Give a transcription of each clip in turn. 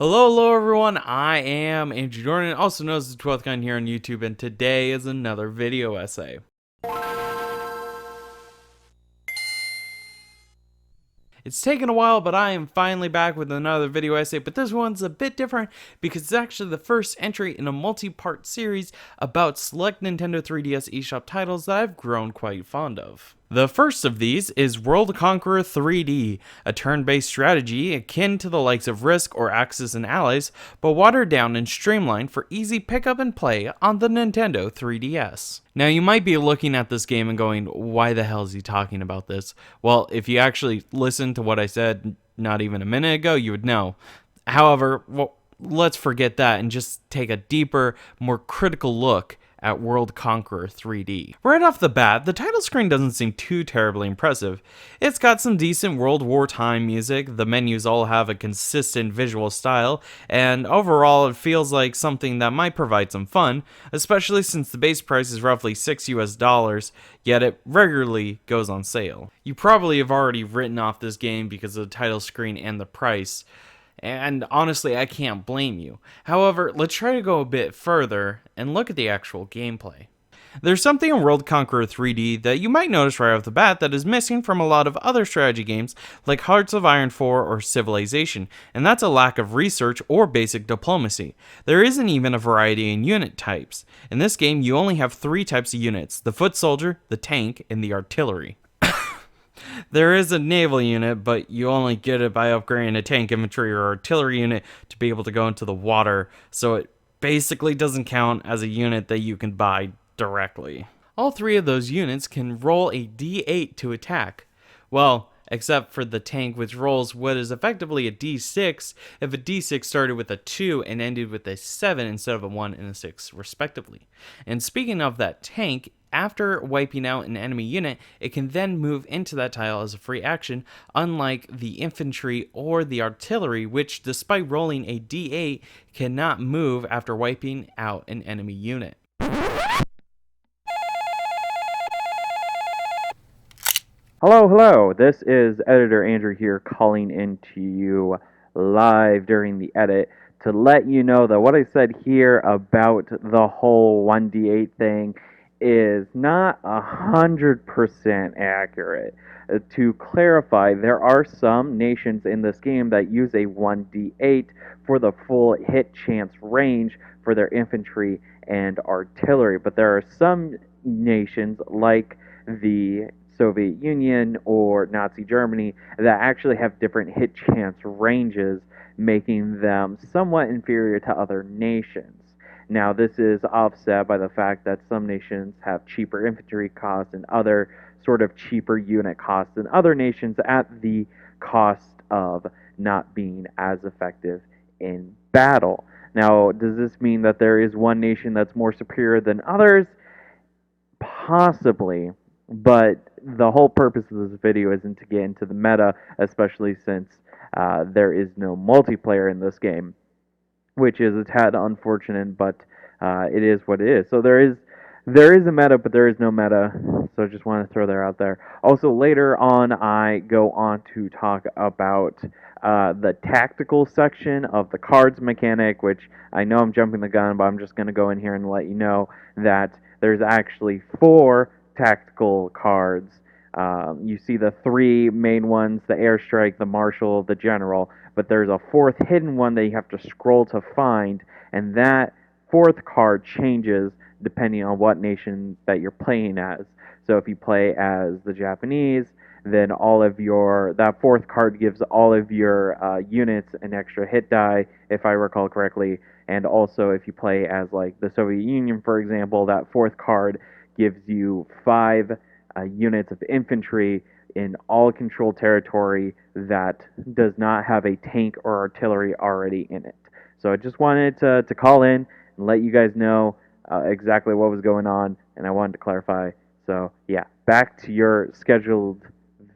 Hello everyone, I am Andrew Jordan, also known as the 12th Gun here on YouTube, and today is another video essay. It's taken a while, but I am finally back with another video essay, but this one's a bit different because it's actually the first entry in a multi-part series about select Nintendo 3DS eShop titles that I've grown quite fond of. The first of these is World Conqueror 3D, a turn-based strategy akin to the likes of Risk or Axis and Allies, but watered down and streamlined for easy pickup and play on the Nintendo 3DS. Now you might be looking at this game and going, why the hell is he talking about this? Well, if you actually listen to what I said not even a minute ago, you would know. However, let's forget that and just take a deeper, more critical look at World Conqueror 3D. Right off the bat, the title screen doesn't seem too terribly impressive. It's got some decent World War time music, the menus all have a consistent visual style, and overall it feels like something that might provide some fun, especially since the base price is roughly $6 US, yet it regularly goes on sale. You probably have already written off this game because of the title screen and the price, and honestly, I can't blame you. However, let's try to go a bit further and look at the actual gameplay. There's something in World Conqueror 3D that you might notice right off the bat that is missing from a lot of other strategy games like Hearts of Iron 4 or Civilization, and that's a lack of research or basic diplomacy. There isn't even a variety in unit types. In this game, you only have 3 types of units: the foot soldier, the tank, and the artillery. There is a naval unit, but you only get it by upgrading a tank infantry or artillery unit to be able to go into the water, so it basically doesn't count as a unit that you can buy directly. All 3 of those units can roll a D8 to attack. Well, except for the tank, which rolls what is effectively a D6 if a D6 started with a 2 and ended with a 7 instead of a 1 and a 6 respectively. And speaking of that tank, after wiping out an enemy unit, it can then move into that tile as a free action, unlike the infantry or the artillery, which despite rolling a D8 cannot move after wiping out an enemy unit. Hello. This is Editor Andrew here calling into you live during the edit to let you know that what I said here about the whole 1d8 thing is not 100% accurate. To clarify, there are some nations in this game that use a 1d8 for the full hit chance range for their infantry and artillery, but there are some nations like the Soviet Union or Nazi Germany that actually have different hit chance ranges, making them somewhat inferior to other nations. Now, this is offset by the fact that some nations have cheaper infantry costs and other sort of cheaper unit costs than other nations at the cost of not being as effective in battle. Now, does this mean that there is one nation that's more superior than others? Possibly, but the whole purpose of this video isn't to get into the meta, especially since there is no multiplayer in this game, which is a tad unfortunate, but it is what it is. So there is a meta, but there is no meta. So I just want to throw that out there. Also, later on, I go on to talk about the tactical section of the cards mechanic, which I know I'm jumping the gun, but I'm just going to go in here and let you know that there's actually 4 tactical cards. You see the 3 main ones: the airstrike, the marshal, the general, but there's a 4th hidden one that you have to scroll to find, and that 4th card changes depending on what nation that you're playing as. So if you play as the Japanese, then all of your that 4th card gives all of your units an extra hit die, if I recall correctly. And also, if you play as like the Soviet Union, for example, that 4th card gives you 5 units of infantry in all controlled territory that does not have a tank or artillery already in it. So I just wanted to call in and let you guys know exactly what was going on, and I wanted to clarify. So yeah, back to your scheduled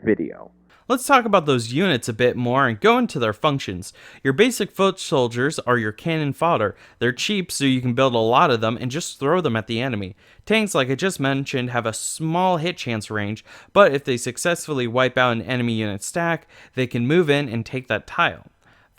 video. Let's talk about those units a bit more and go into their functions. Your basic foot soldiers are your cannon fodder. They're cheap, so you can build a lot of them and just throw them at the enemy. Tanks, like I just mentioned, have a small hit chance range, but if they successfully wipe out an enemy unit stack, they can move in and take that tile.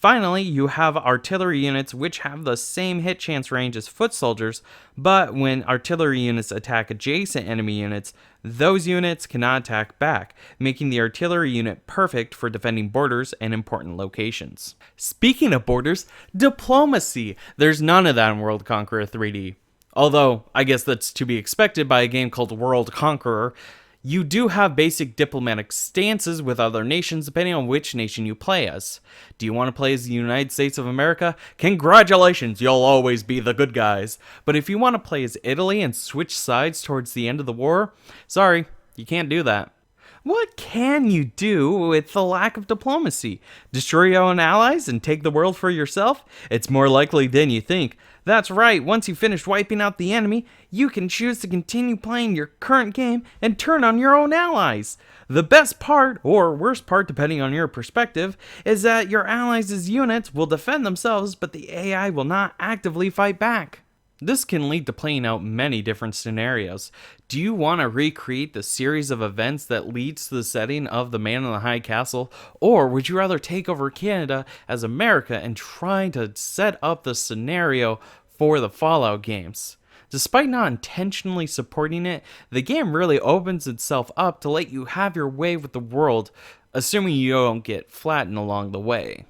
Finally, you have artillery units which have the same hit chance range as foot soldiers, but when artillery units attack adjacent enemy units, those units cannot attack back, making the artillery unit perfect for defending borders and important locations. Speaking of borders, diplomacy. There's none of that in World Conqueror 3D. Although, I guess that's to be expected by a game called World Conqueror. You do have basic diplomatic stances with other nations depending on which nation you play as. Do you want to play as the United States of America? Congratulations, you'll always be the good guys. But if you want to play as Italy and switch sides towards the end of the war, sorry, you can't do that. What can you do with the lack of diplomacy? Destroy your own allies and take the world for yourself? It's more likely than you think. That's right, once you finish wiping out the enemy, you can choose to continue playing your current game and turn on your own allies. The best part, or worst part depending on your perspective, is that your allies' units will defend themselves, but the AI will not actively fight back. This can lead to playing out many different scenarios. Do you want to recreate the series of events that leads to the setting of The Man in the High Castle, or would you rather take over Canada as America and try to set up the scenario for the Fallout games? Despite not intentionally supporting it, the game really opens itself up to let you have your way with the world, assuming you don't get flattened along the way.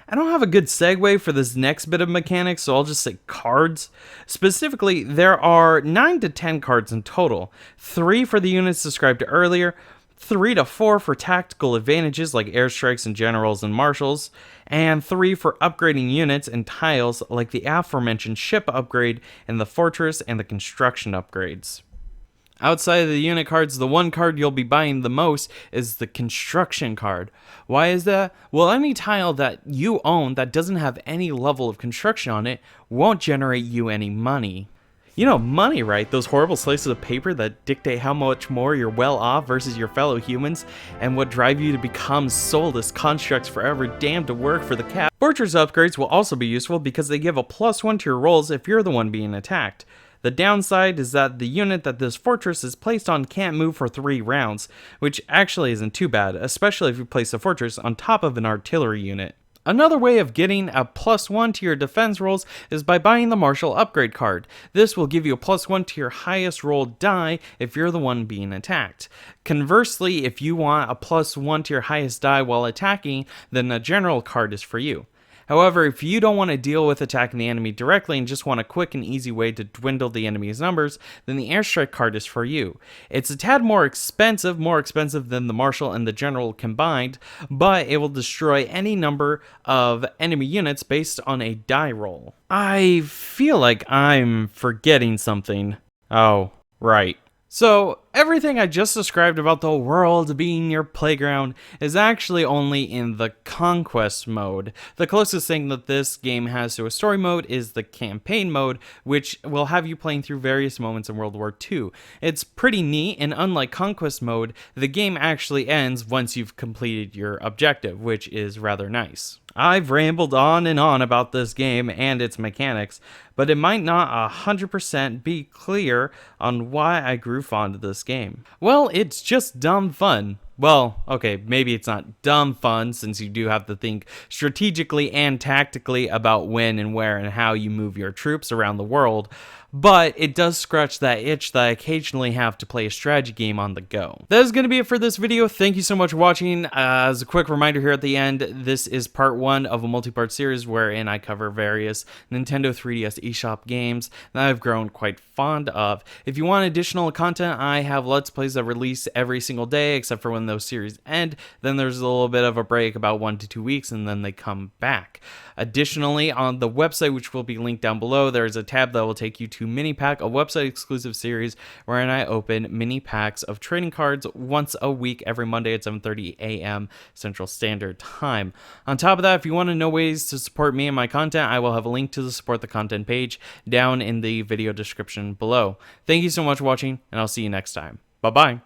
I don't have a good segue for this next bit of mechanics, so I'll just say cards. Specifically, there are 9 to 10 cards in total. 3 for the units described earlier, 3 to 4 for tactical advantages like airstrikes and generals and marshals, and 3 for upgrading units and tiles like the aforementioned ship upgrade and the fortress and the construction upgrades. Outside of the unit cards, the one card you'll be buying the most is the construction card. Why is that? Well, any tile that you own that doesn't have any level of construction on it won't generate you any money. You know, money, right? Those horrible slices of paper that dictate how much more you're well off versus your fellow humans and what drive you to become soulless constructs forever damned to work for the cat. Fortress upgrades will also be useful because they give a +1 to your rolls if you're the one being attacked. The downside is that the unit that this fortress is placed on can't move for 3 rounds, which actually isn't too bad, especially if you place a fortress on top of an artillery unit. Another way of getting a +1 to your defense rolls is by buying the Martial Upgrade card. This will give you a +1 to your highest roll die if you're the one being attacked. Conversely, if you want a +1 to your highest die while attacking, then the General card is for you. However, if you don't want to deal with attacking the enemy directly and just want a quick and easy way to dwindle the enemy's numbers, then the Airstrike card is for you. It's a tad more expensive than the Marshal and the General combined, but it will destroy any number of enemy units based on a die roll. I feel like I'm forgetting something. Oh, right. So, everything I just described about the world being your playground is actually only in the Conquest mode. The closest thing that this game has to a story mode is the Campaign mode, which will have you playing through various moments in World War II. It's pretty neat, and unlike Conquest mode, the game actually ends once you've completed your objective, which is rather nice. I've rambled on and on about this game and its mechanics, but it might not 100% be clear on why I grew fond of this game. Well, it's just dumb fun. Well, okay, maybe it's not dumb fun since you do have to think strategically and tactically about when and where and how you move your troops around the world, but it does scratch that itch that I occasionally have to play a strategy game on the go. That is going to be it for this video. Thank you so much for watching. As a quick reminder here at the end, this is part 1 of a multi-part series wherein I cover various Nintendo 3DS eShop games that I've grown quite fond of. If you want additional content, I have Let's Plays that release every single day except for when those series end. Then there's a little bit of a break, about 1 to 2 weeks, and then they come back. Additionally, on the website, which will be linked down below, there's a tab that will take you to Mini Pack, a website exclusive series wherein I open mini packs of trading cards once a week every Monday at 7:30 a.m. Central Standard Time. On top of that, if you want to know ways to support me and my content, I will have a link to the support the content page down in the video description below. Thank you so much for watching, and I'll see you next time. Bye-bye.